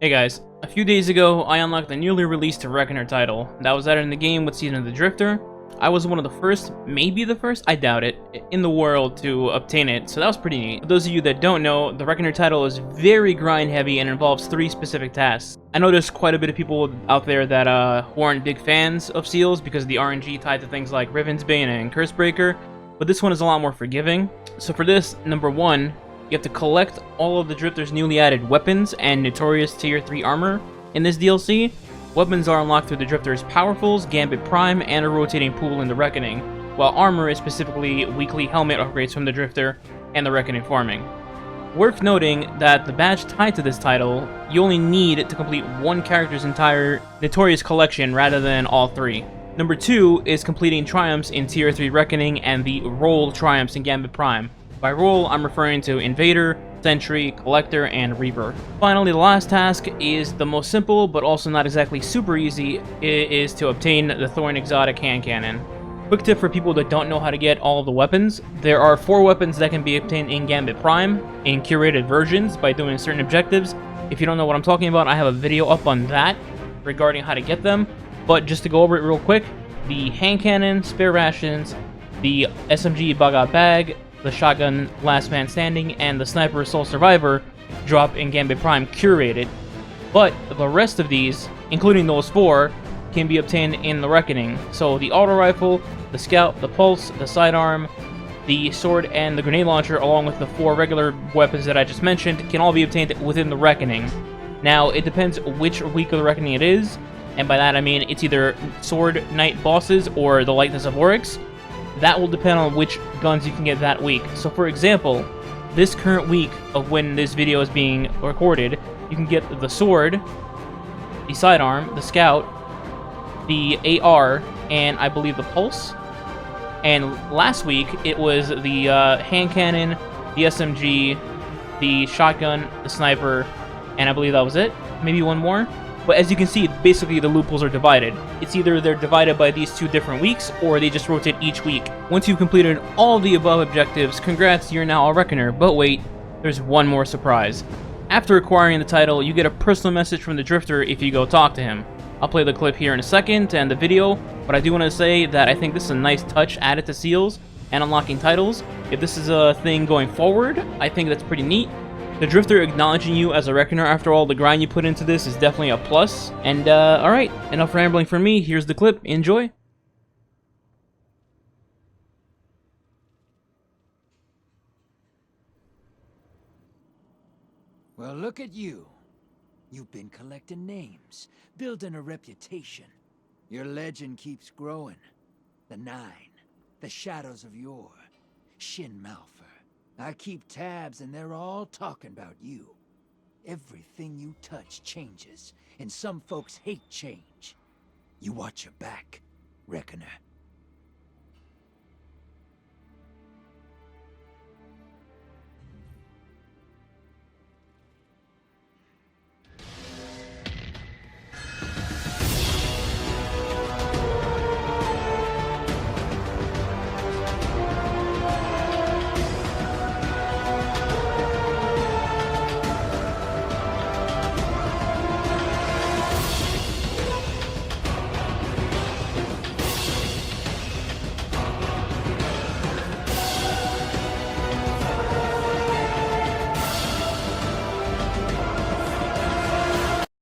Hey guys, a few days ago, I unlocked the newly released Reckoner title that was added in the game with Season of the Drifter. I was one of the first, maybe the first, I doubt it, in the world to obtain it, so that was pretty neat. For those of you that don't know, the Reckoner title is very grind heavy and involves 3 specific tasks. I know there's quite a bit of people out there that who aren't big fans of seals because of the RNG tied to things like Rivensbane and Cursebreaker, but this one is a lot more forgiving. So for this, number 1, you have to collect all of the Drifter's newly added weapons and notorious Tier 3 armor in this DLC. Weapons are unlocked through the Drifter's Powerfuls, Gambit Prime, and a rotating pool in the Reckoning, while armor is specifically weekly helmet upgrades from the Drifter and the Reckoning farming. Worth noting that the badge tied to this title, you only need to complete one character's entire Notorious collection rather than all 3. Number 2 is completing triumphs in Tier 3 Reckoning and the Roll triumphs in Gambit Prime. By role, I'm referring to Invader, Sentry, Collector, and Reaper. Finally, the last task is the most simple, but also not exactly super easy. It is to obtain the Thorn Exotic Hand Cannon. Quick tip for people that don't know how to get all of the weapons. There are 4 weapons that can be obtained in Gambit Prime, in curated versions, by doing certain objectives. If you don't know what I'm talking about, I have a video up on that, regarding how to get them. But just to go over it real quick, the Hand Cannon, Spare Rations, the SMG Bug-Out Bag, the Shotgun Last Man Standing, and the Sniper Sole Survivor drop in Gambit Prime curated, but the rest of these, including those 4, can be obtained in the Reckoning. So the Auto Rifle, the Scout, the Pulse, the Sidearm, the Sword, and the Grenade Launcher, along with the 4 regular weapons that I just mentioned, can all be obtained within the Reckoning. Now, it depends which week of the Reckoning it is, and by that I mean it's either Sword Knight bosses or the Likeness of Oryx. That will depend on which guns you can get that week. So for example, this current week of when this video is being recorded, you can get the Sword, the Sidearm, the Scout, the AR, and I believe the Pulse. And last week, it was the Hand Cannon, the SMG, the Shotgun, the Sniper, and I believe that was it. Maybe one more. But as you can see, basically the loopholes are divided. It's either they're divided by these 2 different weeks, or they just rotate each week. Once you've completed all of the above objectives, congrats, you're now a Reckoner. But wait, there's one more surprise. After acquiring the title, you get a personal message from the Drifter if you go talk to him. I'll play the clip here in a second and the video, but I do want to say that I think this is a nice touch added to seals and unlocking titles. If this is a thing going forward, I think that's pretty neat. The Drifter acknowledging you as a Reckoner after all the grind you put into this is definitely a plus. And, alright, enough rambling from me. Here's the clip. Enjoy. Well, look at you. You've been collecting names, building a reputation. Your legend keeps growing. The Nine, the Shadows of Yore, Shin Malphur. I keep tabs and they're all talking about you. Everything you touch changes, and some folks hate change. You watch your back, Reckoner.